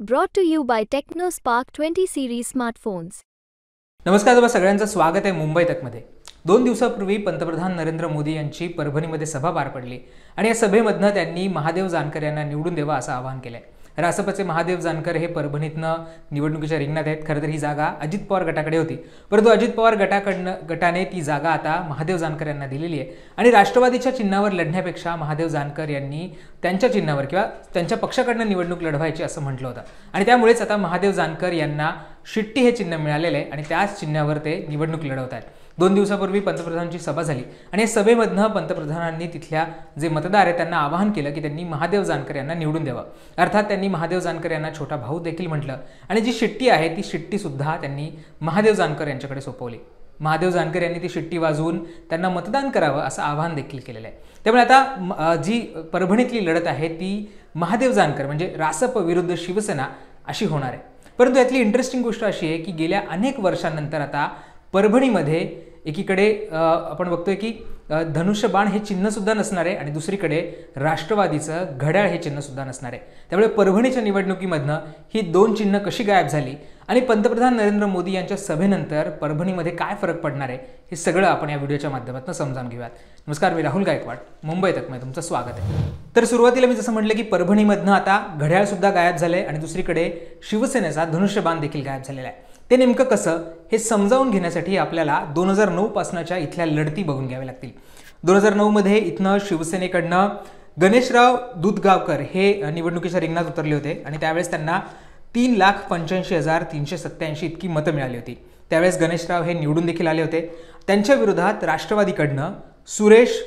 Brought to you by TechnoSpark 20 series smartphones. नमस्कार तुम्हा सगळ्यांचं स्वागत आहे मुंबई तकमध्ये। 2 दिवसापूर्वी पंतप्रधान नरेंद्र मोदी यांची परभणीमध्ये सभा पार पडली आणि या सभेमधनं त्यांनी महादेव जानकर यांना निवडून द्यावा असं आवाहन केलंय। रासपचे महादेव जानकर हे परभणीतनं निवडणुकीच्या रिंगणात आहेत। खरं तर ही जागा अजित पवार गटाकडे होती, परंतु अजित पवार गटाने ती जागा आता महादेव जानकर यांना दिलेली आहे आणि राष्ट्रवादीच्या चिन्हावर लढण्यापेक्षा महादेव जानकर यांनी त्यांच्या चिन्हावर किंवा त्यांच्या पक्षाकडनं निवडणूक लढवायची असं म्हटलं होतं आणि त्यामुळेच आता महादेव जानकर यांना शिट्टी हे चिन्ह मिळालेलं आहे आणि त्याच चिन्हावर ते निवडणूक लढवत आहेत। 2 दिवसापूर्वी पंतप्रधानांची सभा झाली आणि या सभेमधनं पंतप्रधानांनी तिथल्या जे मतदार आहेत त्यांना आवाहन केलं की त्यांनी महादेव जानकर यांना निवडून द्यावं। अर्थात त्यांनी महादेव जानकर यांना छोटा भाऊ देखील म्हटलं आणि जी शिट्टी आहे ती शिट्टी सुद्धा त्यांनी महादेव जानकर यांच्याकडे सोपवली। महादेव जानकर यांनी ती शिट्टी वाजवून त्यांना मतदान करावं असं आवाहन देखील केलेलं आहे। त्यामुळे आता जी परभणीतली लढत आहे ती महादेव जानकर म्हणजे रासप विरुद्ध शिवसेना अशी होणार आहे। परंतु यातली इंटरेस्टिंग गोष्ट अशी आहे की गेल्या अनेक वर्षांनंतर आता परभणीमध्ये एकीकडे आपण बघतोय की धनुष्यबाण हे चिन्ह सुद्धा नसणार आहे आणि दुसरीकडे राष्ट्रवादीचं घड्याळ हे चिन्ह सुद्धा नसणार आहे। त्यामुळे परभणीच्या निवडणुकीमधनं ही दोन चिन्ह कशी गायब झाली आणि पंतप्रधान नरेंद्र मोदी यांच्या सभेनंतर परभणीमध्ये काय फरक पडणार आहे हे सगळं आपण या व्हिडिओच्या माध्यमातून समजून घेऊयात। नमस्कार, मी राहुल गायकवाड, मुंबई तकमध्ये तुमचं स्वागत आहे। तर सुरुवातीला मी जसं म्हटलं की परभणीमधनं आता घड्याळ सुद्धा गायब झालंय आणि दुसरीकडे शिवसेनेचा धनुष्यबाण देखील गायब झालेला आहे। ते नेमकं कसं हे समजावून घेण्यासाठी आपल्याला 2009 पासनाच्या इथल्या लढती बघून घ्याव्या लागतील। 2009 मध्ये इथनं शिवसेनेकडनं गणेशराव दूधगावकर हे निवडणुकीच्या रिंगणात उतरले होते आणि त्यावेळेस त्यांना 3,85,387 इतकी मतं मिळाली होती। त्यावेळेस गणेशराव हे निवडून देखील आले होते। त्यांच्या विरोधात राष्ट्रवादीकडनं सुरेश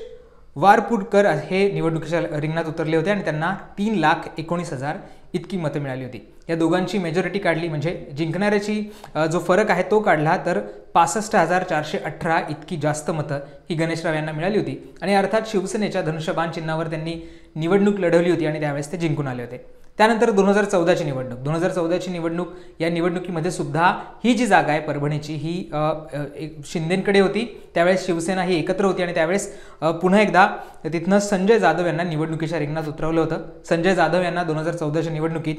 वारपुडकर हे निवडणुकीच्या रिंगणात उतरले होते आणि त्यांना 3,19,000 इतकी मतं मिळाली होती। या दोघांची मेजॉरिटी काढली म्हणजे जिंकणाऱ्याची जो फरक आहे तो काढला तर 65,418 इतकी जास्त मतं ही गणेशराव यांना मिळाली होती आणि अर्थात शिवसेनेच्या धनुष्यबाण चिन्हावर त्यांनी निवडणूक लढवली होती आणि त्यावेळेस ते जिंकून आले होते। त्यानंतर 2014ची निवडणूक या निवडणुकीमध्ये सुद्धा ही जी जागा आहे परभणीची ही शिंदेंकडे होती। त्यावेळेस शिवसेना ही एकत्र होती आणि त्यावेळेस पुन्हा एकदा तिथनं संजय जाधव यांना निवडणुकीच्या रिंगणात उतरवलं होतं। संजय जाधव यांना 2014च्या निवडणुकीत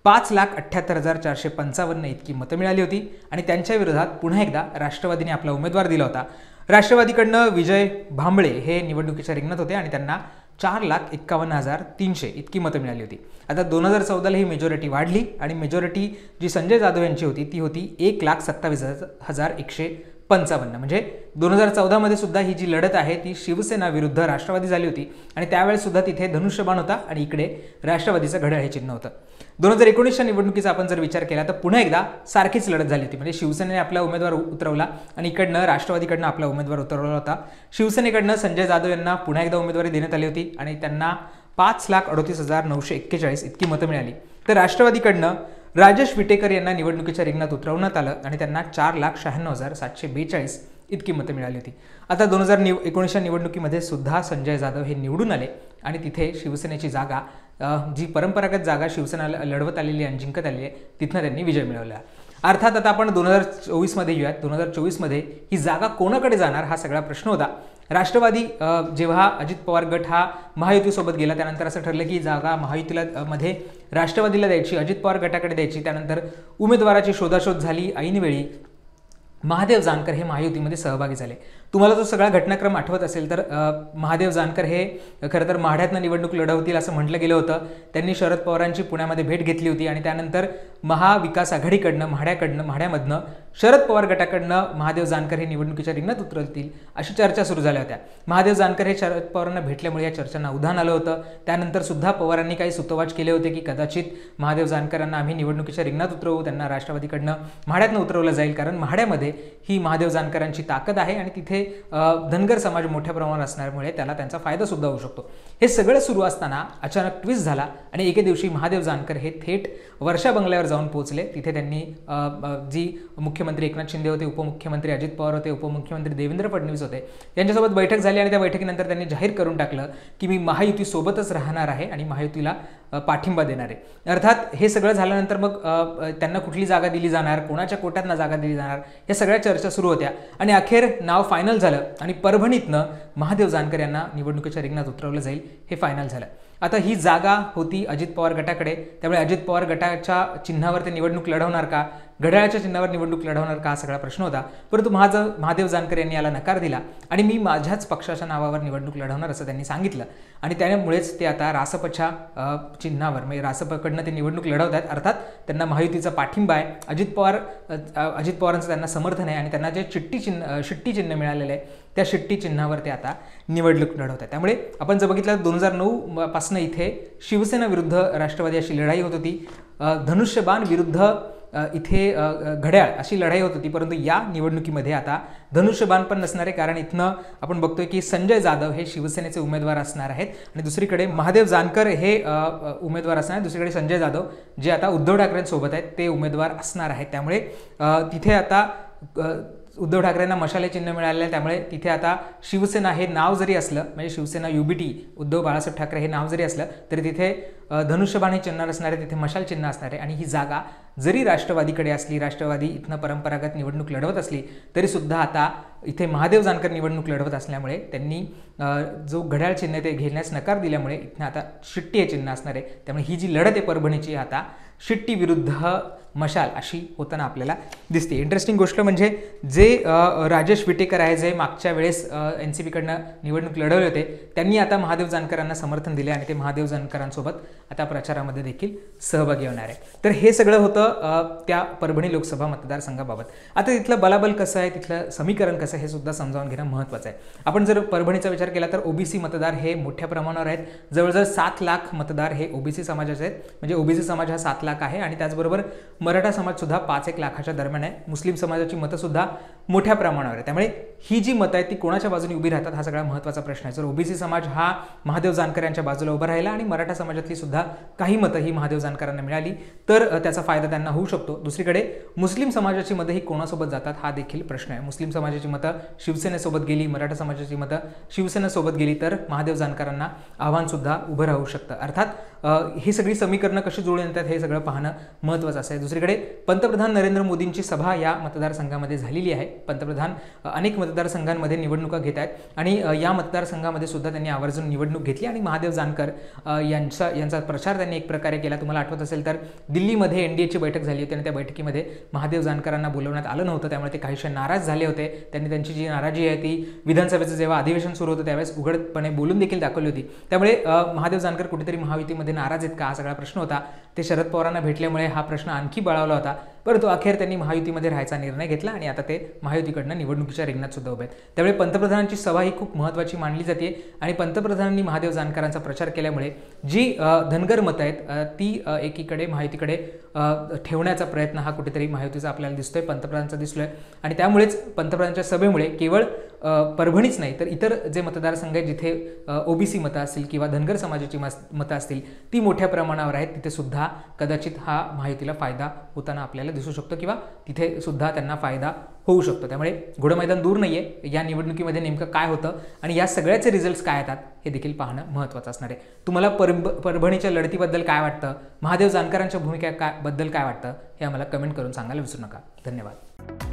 5,78,455 इतकी मतं मिळाली होती आणि त्यांच्या विरोधात पुन्हा एकदा राष्ट्रवादीने आपला उमेदवार दिला होता। राष्ट्रवादीकडनं विजय भांबळे हे निवडणुकीच्या रिंगणात होते आणि त्यांना 4,51,300 इतकी मतं मिळाली होती। आता 2014ला ही मेजॉरिटी वाढली आणि मेजॉरिटी जी संजय जाधव यांची होती ती होती 1,27,155 म्हणजे 2014 मध्ये सुद्धा ही जी लढत आहे ती शिवसेना विरुद्ध राष्ट्रवादी झाली होती आणि त्यावेळेस सुद्धा तिथे धनुष्यबाण होता आणि इकडे राष्ट्रवादीचं घड्याळ हे चिन्ह होतं। 2019च्या निवडणुकीचा आपण जर विचार केला तर पुन्हा एकदा सारखीच लढत झाली होती म्हणजे शिवसेनेने आपला उमेदवार उतरवला आणि इकडनं राष्ट्रवादीकडनं आपला उमेदवार उतरवला होता। शिवसेनेकडनं संजय जाधव यांना पुन्हा एकदा उमेदवारी देण्यात आली होती आणि त्यांना 5,38,941 इतकी मतं मिळाली। तर राष्ट्रवादीकडनं राजेश विटेकर यांना निवडणुकीच्या रिंगणात उतरवण्यात आलं आणि त्यांना 4,96,742 इतकी मतं मिळाली होती। आता 2019च्या निवडणुकीमध्ये सुद्धा संजय जाधव हे निवडून आले आणि तिथे शिवसेनेची जागा जी परंपरागत जागा शिवसेना लढवत आलेली आणि जिंकत आलेली आहे तिथनं त्यांनी विजय मिळवला। अर्थात आता आपण 2024 मध्ये येऊयात। 2024 मध्ये ही जागा कोणाकडे जाणार हा सगळा प्रश्न होता। राष्ट्रवादी जेव्हा अजित पवार गट हा महायुतीसोबत गेला त्यानंतर असं ठरलं की जागा महायुतीला मध्ये राष्ट्रवादीला द्यायची, अजित पवार गटाकडे द्यायची। त्यानंतर उमेदवाराची शोधाशोध झाली। ऐनवेळी महादेव जानकर हे महायुतीमध्ये सहभागी झाले। तुम्हाला जो सगळा घटनाक्रम आठवत असेल तर महादेव जानकर हे खरं तर माढ्यातनं निवडणूक लढवतील असं म्हटलं गेलं होतं। त्यांनी शरद पवारांची पुण्यामध्ये भेट घेतली होती आणि त्यानंतर महाविकास आघाडीकडनं माढ्यामधनं शरद पवार गटाकडनं महादेव जानकर हे निवडणुकीच्या रिंगणात उतरतील अशी चर्चा सुरू झाल्या होत्या। महादेव जानकर हे शरद पवारांना भेटल्यामुळे या चर्चांना उधाण आलं होतं। त्यानंतर सुद्धा पवारांनी काही सुतोवाच केले होते की कदाचित महादेव जानकरांना आम्ही निवडणुकीच्या रिंगणात उतरवू, त्यांना राष्ट्रवादीकडनं माढ्यातनं उतरवलं जाईल कारण माढ्यामध्ये ही महादेव जानकरांची ताकद आहे आणि तिथे धनगर समाज मोठ्या प्रमाणात असल्यामुळे त्याला त्यांचा फायदा सुद्धा होऊ शकतो। हे सगळं सुरू असताना अचानक ट्विस्ट झाला आणि एके दिवशी महादेव जानकर हे थेट वर्षा बंगल्यावर जाऊन पोहोचले। तिथे त्यांनी जी मुख्यमंत्री एकनाथ शिंदे होते, उपमुख्यमंत्री अजित पवार होते, उपमुख्यमंत्री देवेंद्र फडणवीस होते, यांच्यासोबत बैठक झाली आणि त्या बैठकीनंतर त्यांनी जाहीर करून टाकलं की मी महायुतीसोबतच राहणार आहे आणि महायुतीला पाठिंबा देणार आहे। अर्थात हे सगळं झाल्यानंतर मग त्यांना कुठली जागा दिली जाणार, कोणाच्या कोट्यातनं जागा दिली जाणार या सगळ्या चर्चा सुरू होत्या आणि अखेर नाव फायनल झालं आणि परभणीतनं महादेव जानकर यांना निवडणुकीच्या रिंगणात उतरवलं जाईल हे फायनल झालं। आता ही जागा होती अजित पवार गटाकडे, त्यामुळे अजित पवार गटाच्या चिन्हावर ते निवडणूक लढवणार का, घड्याळाच्या चिन्हावर निवडणूक लढवणार का, हा सगळा प्रश्न होता. परंतु महादेव जानकर यांनी याला नकार दिला आणि मी माझ्याच पक्षाच्या नावावर निवडणूक लढवणार असं त्यांनी सांगितलं. आणि त्यामुळेच ते आता रासपच्या चिन्हावर म्हणजे रासपकडनं ते निवडणूक लढवत आहेत. अर्थात त्यांना महायुतीचा पाठिंबा आहे, अजित पवारांचं त्यांना समर्थन आहे आणि त्यांना जे शिट्टी चिन्ह मिळालेलं आहे त्या शिट्टी चिन्हावर ते आता निवडणूक लढवत आहेत. त्यामुळे आपण जर बघितलं 2009 पासून इथे शिवसेना विरुद्ध राष्ट्रवादी अशी लढाई होत होती, धनुष्यबाण विरुद्ध इथे घड्याळ अशी लढाई होत होती. परंतु या निवडणुकीमध्ये आता धनुष्यबाण पण नसणार आहे, कारण इथनं आपण बघतोय की संजय जाधव हे शिवसेनेचे उमेदवार असणार आहेत आणि दुसरीकडे महादेव जानकर हे उमेदवार असणार आहेत, दुसरीकडे संजय जाधव जे आता उद्धव ठाकरेंसोबत आहेत ते उमेदवार असणार आहेत. त्यामुळे तिथे आता उद्धव ठाकरेंना मशाले चिन्ह मिळालेलं आहे, त्यामुळे तिथे आता शिवसेना हे नाव जरी असलं म्हणजे शिवसेना UBT उद्धव बाळासाहेब ठाकरे हे नाव जरी असलं तरी तिथे धनुष्यबाण हे चिन्ह नसणार आहे, तिथे मशाल चिन्ह असणार आहे. आणि ही जागा जरी राष्ट्रवादीकडे असली, राष्ट्रवादी इथनं परंपरागत निवडणूक लढवत असली तरी सुद्धा आता इथे महादेव जानकर निवडणूक लढवत असल्यामुळे त्यांनी जो घड्याळ चिन्ह ते घेण्यास नकार दिल्यामुळे इथनं आता शिट्टी हे चिन्ह असणार आहे. त्यामुळे ही जी लढत आहे परभणीची आता शिट्टी विरुद्ध मशाल अशी होताना आपल्याला दिसते. इंटरेस्टिंग गोष्ट म्हणजे जे राजेश विटेकर आहे जे मागच्या वेळेस NCPकडनं निवडणूक लढवले होते त्यांनी आता महादेव जानकरांना समर्थन दिले आणि ते महादेव जानकरांसोबत आता प्रचारामध्ये देखील सहभागी होणार आहे. तर हे सगळं होतं त्या परभणी लोकसभा मतदारसंघाबाबत. आता तिथलं बलाबल कसं आहे, तिथलं समीकरण कसं आहे हे सुद्धा समजावून घेणं महत्त्वाचं आहे. आपण जर परभणीचा विचार केला तर OBC मतदार हे मोठ्या प्रमाणावर आहेत, जवळजवळ 7 लाख मतदार हे OBC समाजाचे आहेत. म्हणजे OBC समाज हा 7 लाख आहे आणि त्याचबरोबर मराठा समाज सुद्धा 5-1 लाखाच्या दरम्यान आहे. मुस्लिम समाजाची मतं सुद्धा मोठ्या प्रमाणावर आहे. त्यामुळे ही जी मतं आहेत ती कोणाच्या बाजूने उभी राहतात हा सगळा महत्त्वाचा प्रश्न आहे. जर OBC समाज हा महादेव जानकर यांच्या बाजूला उभा राहिला आणि मराठा समाजातली सुद्धा काही मतं ही महादेव जानकरांना मिळाली तर त्याचा फायदा त्यांना होऊ शकतो. दुसरीकडे मुस्लिम समाजाची मतं ही कोणासोबत जातात हा देखील प्रश्न आहे. मुस्लिम समाजाची मतं शिवसेनेसोबत गेली, मराठा समाजाची मतं शिवसेनेसोबत गेली तर महादेव जानकरांना आव्हान सुद्धा उभं राहू शकतं. अर्थात ही सगळी समीकरणं कशी जुळून येतात हे सगळं पाहणं महत्त्वाचं असं आहे. दुसरीकडे पंतप्रधान नरेंद्र मोदींची सभा या मतदारसंघामध्ये झालेली आहे. पंतप्रधान अनेक मतदारसंघांमध्ये निवडणुका घेत आहेत आणि या मतदारसंघामध्ये सुद्धा त्यांनी आवर्जून निवडणूक घेतली आणि महादेव जानकर यांचा प्रचार त्यांनी एक प्रकारे केला. तुम्हाला आठवत असेल तर दिल्लीमध्ये NDAची बैठक झाली होती आणि त्या बैठकीमध्ये महादेव जानकरांना बोलवण्यात आलं नव्हतं, त्यामुळे ते काहीशे नाराज झाले होते. त्यांनी त्यांची जी नाराजी आहे ती विधानसभेचं जेव्हा अधिवेशन सुरू होतं त्यावेळेस उघडपणे बोलून देखील दाखवली होती. त्यामुळे महादेव जानकर कुठेतरी महायुतीमध्ये नाराज आहेत का हा सगळा प्रश्न होता. ते शरद पवारांना भेटल्यामुळे हा प्रश्न आणखी बळावला होता, परंतु अखेर त्यांनी महायुतीमध्ये राहायचा निर्णय घेतला आणि आता ते महायुतीकडनं निवडणुकीच्या रिंगणात सुद्धा उभे आहेत. त्यामुळे पंतप्रधानांची सभा ही खूप महत्त्वाची मानली जाते आणि पंतप्रधानांनी महादेव जानकरांचा प्रचार केल्यामुळे जी धनगर मतं आहेत ती एकीकडे महायुतीकडे ठेवण्याचा प्रयत्न हा कुठेतरी महायुतीचा आपल्याला दिसतोय, पंतप्रधानांचा दिसतोय. आणि त्यामुळेच पंतप्रधानांच्या सभेमुळे केवळ परभणीच नाही तर इतर जे मतदारसंघ आहेत जिथे OBC मतं असतील किंवा धनगर समाजाची मतं असतील ती मोठ्या प्रमाणावर आहेत, तिथे सुद्धा कदाचित हा महायुतीला फायदा होताना आपल्याला दिसू शकतो किंवा तिथे सुद्धा त्यांना फायदा होऊ शकतो. त्यामुळे घोडं मैदान दूर नाही आहे. या निवडणुकीमध्ये नेमकं काय होतं आणि या सगळ्याचे रिझल्ट्स काय येतात हे देखील पाहणं महत्त्वाचं असणार आहे. तुम्हाला परभणीच्या लढतीबद्दल काय वाटतं, महादेव जानकरांच्या भूमिका बद्दल काय वाटतं हे आम्हाला कमेंट करून सांगायला विसरू नका. धन्यवाद.